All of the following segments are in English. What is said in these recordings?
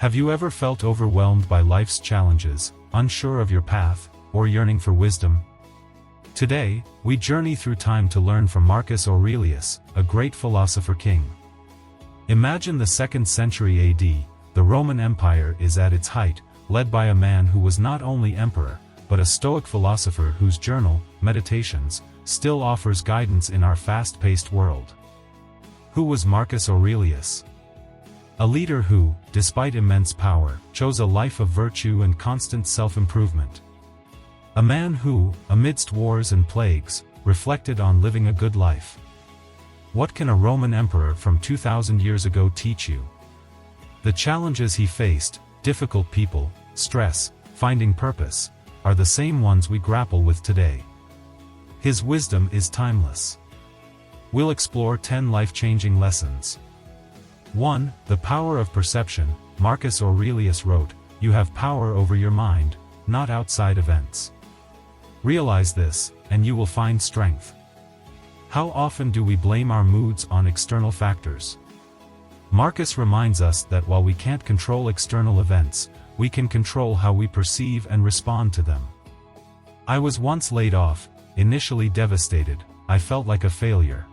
Have you ever felt overwhelmed by life's challenges, unsure of your path, or yearning for wisdom? Today, we journey through time to learn from Marcus Aurelius, a great philosopher king. Imagine the 2nd century AD, the Roman Empire is at its height, led by a man who was not only emperor, but a Stoic philosopher whose journal, Meditations, still offers guidance in our fast-paced world. Who was Marcus Aurelius? A leader who, despite immense power, chose a life of virtue and constant self-improvement. A man who, amidst wars and plagues, reflected on living a good life. What can a Roman emperor from 2,000 years ago teach you? The challenges he faced, difficult people, stress, finding purpose, are the same ones we grapple with today. His wisdom is timeless. We'll explore 10 life-changing lessons. 1. The power of perception. Marcus Aurelius wrote, "You have power over your mind, not outside events." Realize this, and you will find strength. How often do we blame our moods on external factors? Marcus reminds us that while we can't control external events, we can control how we perceive and respond to them. I was once laid off, initially devastated. I felt like a failure.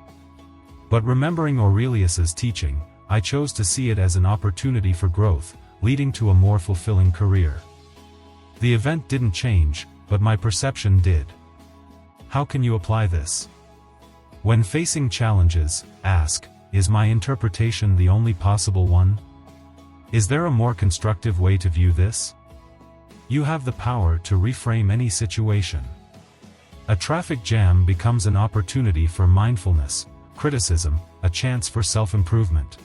But remembering Aurelius's teaching, I chose to see it as an opportunity for growth, leading to a more fulfilling career. The event didn't change, but my perception did. How can you apply this? When facing challenges, ask, is my interpretation the only possible one? Is there a more constructive way to view this? You have the power to reframe any situation. A traffic jam becomes an opportunity for mindfulness, criticism, a chance for self-improvement.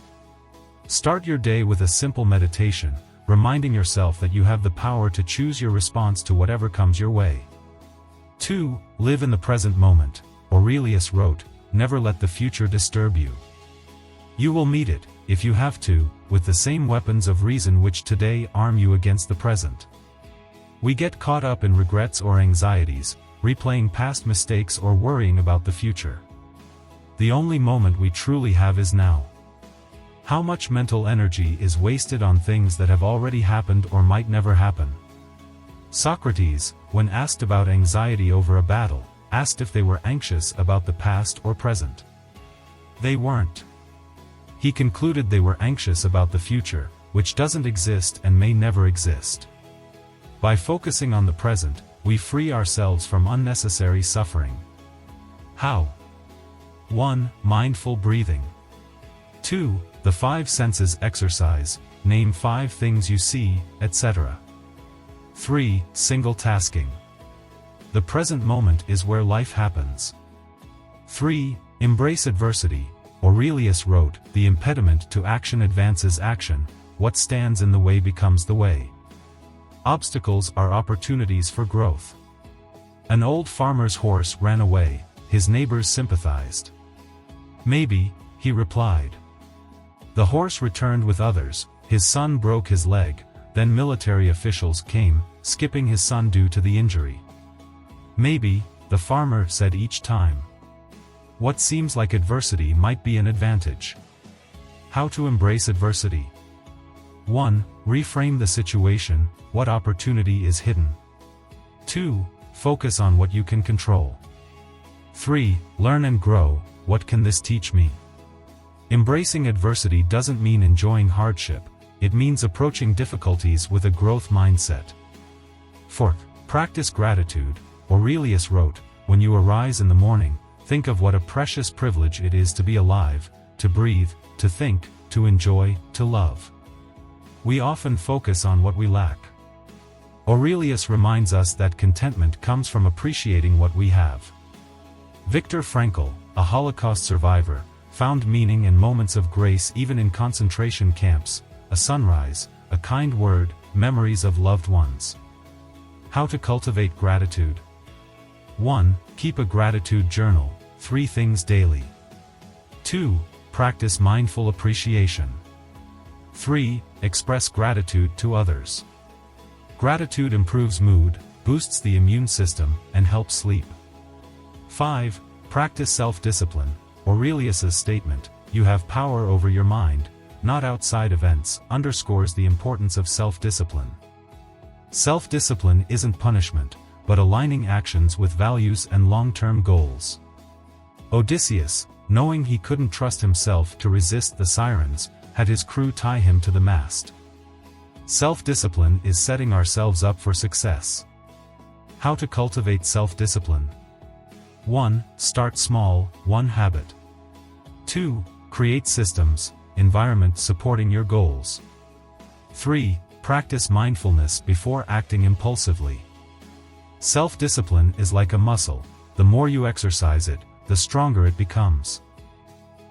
Start your day with a simple meditation, reminding yourself that you have the power to choose your response to whatever comes your way. 2. Live in the present moment. Aurelius wrote, "Never let the future disturb you. You will meet it, if you have to, with the same weapons of reason which today arm you against the present." We get caught up in regrets or anxieties, replaying past mistakes or worrying about the future. The only moment we truly have is now. How much mental energy is wasted on things that have already happened or might never happen? Socrates, when asked about anxiety over a battle, asked if they were anxious about the past or present. They weren't. He concluded they were anxious about the future, which doesn't exist and may never exist. By focusing on the present, we free ourselves from unnecessary suffering. How? 1. Mindful breathing. 2. The 5 senses exercise. Name 5 things you see, etc. 3. Single tasking. The present moment is where life happens. 3. Embrace adversity. Aurelius wrote, "The impediment to action advances action, what stands in the way becomes the way." Obstacles are opportunities for growth. An old farmer's horse ran away, his neighbors sympathized. "Maybe," he replied. The horse returned with others, his son broke his leg, then military officials came, skipping his son due to the injury. "Maybe," the farmer said each time. What seems like adversity might be an advantage. How to embrace adversity. 1. Reframe the situation, what opportunity is hidden. 2. Focus on what you can control. 3. Learn and grow, what can this teach me? Embracing adversity doesn't mean enjoying hardship, it means approaching difficulties with a growth mindset. 4. Practice gratitude. Aurelius wrote, "When you arise in the morning, think of what a precious privilege it is to be alive, to breathe, to think, to enjoy, to love." We often focus on what we lack. Aurelius reminds us that contentment comes from appreciating what we have. Viktor Frankl, a Holocaust survivor, found meaning in moments of grace even in concentration camps, a sunrise, a kind word, memories of loved ones. How to cultivate gratitude. 1. Keep a gratitude journal, 3 things daily. 2. Practice mindful appreciation. 3. Express gratitude to others. Gratitude improves mood, boosts the immune system, and helps sleep. 5. Practice self-discipline. Aurelius's statement, "You have power over your mind," not outside events, underscores the importance of self-discipline. Self-discipline isn't punishment, but aligning actions with values and long-term goals. Odysseus, knowing he couldn't trust himself to resist the sirens, had his crew tie him to the mast. Self-discipline is setting ourselves up for success. How to cultivate self-discipline? 1. Start small, one habit. 2. Create systems, environment supporting your goals. 3. Practice mindfulness before acting impulsively. Self-discipline is like a muscle. The more you exercise it, the stronger it becomes.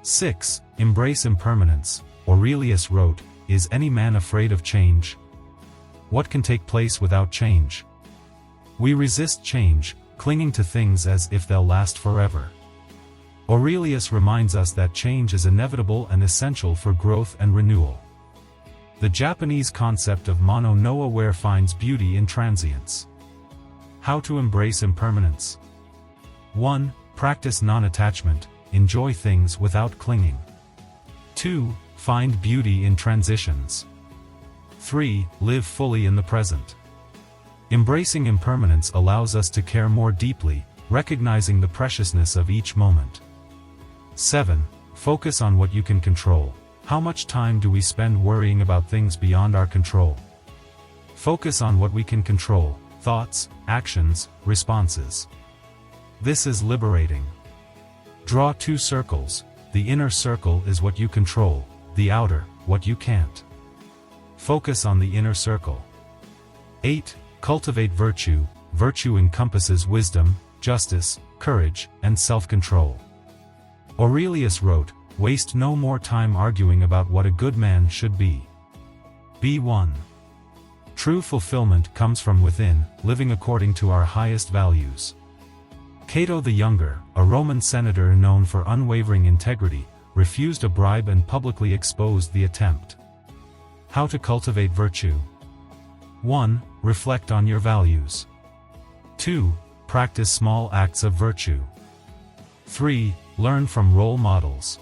6. Embrace impermanence. Aurelius wrote, "Is any man afraid of change? What can take place without change? We resist change, clinging to things as if they'll last forever." Aurelius reminds us that change is inevitable and essential for growth and renewal. The Japanese concept of mono no aware finds beauty in transience. How to embrace impermanence? 1. Practice non-attachment, enjoy things without clinging. 2. Find beauty in transitions. 3. Live fully in the present. Embracing impermanence allows us to care more deeply, recognizing the preciousness of each moment. 7. Focus on what you can control. How much time do we spend worrying about things beyond our control? Focus on what we can control: thoughts, actions, responses. This is liberating. Draw 2 circles. The inner circle is what you control, the outer, what you can't. Focus on the inner circle. 8. Cultivate virtue. Virtue encompasses wisdom, justice, courage, and self-control. Aurelius wrote, "Waste no more time arguing about what a good man should be. Be one." True fulfillment comes from within, living according to our highest values. Cato the Younger, a Roman senator known for unwavering integrity, refused a bribe and publicly exposed the attempt. How to cultivate virtue? 1. Reflect on your values. 2. Practice small acts of virtue. 3. Learn from role models.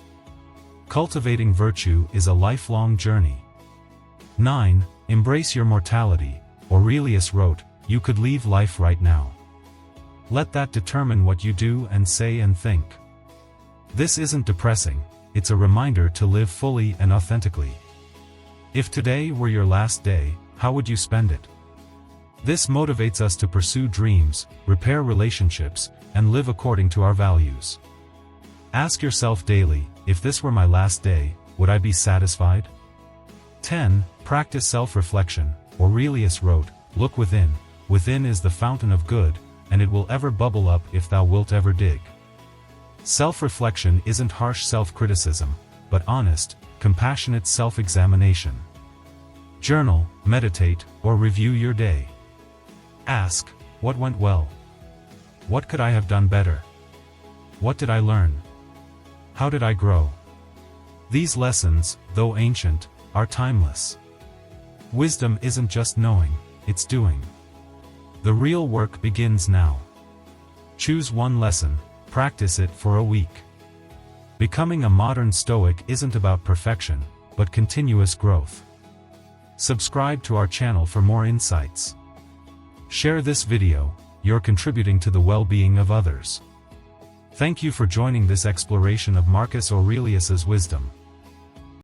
Cultivating virtue is a lifelong journey. 9. Embrace your mortality. Aurelius wrote, "You could leave life right now." Let that determine what you do and say and think. This isn't depressing, it's a reminder to live fully and authentically. If today were your last day, how would you spend it? This motivates us to pursue dreams, repair relationships, and live according to our values. Ask yourself daily, if this were my last day, would I be satisfied? 10. Practice self-reflection. Aurelius wrote, "Look within. Within is the fountain of good, and it will ever bubble up if thou wilt ever dig." Self-reflection isn't harsh self-criticism, but honest, compassionate self-examination. Journal, meditate, or review your day. Ask, what went well? What could I have done better? What did I learn? How did I grow? These lessons, though ancient, are timeless. Wisdom isn't just knowing, it's doing. The real work begins now. Choose one lesson, practice it for a week. Becoming a modern Stoic isn't about perfection, but continuous growth. Subscribe to our channel for more insights. Share this video, you're contributing to the well-being of others. Thank you for joining this exploration of Marcus Aurelius's wisdom.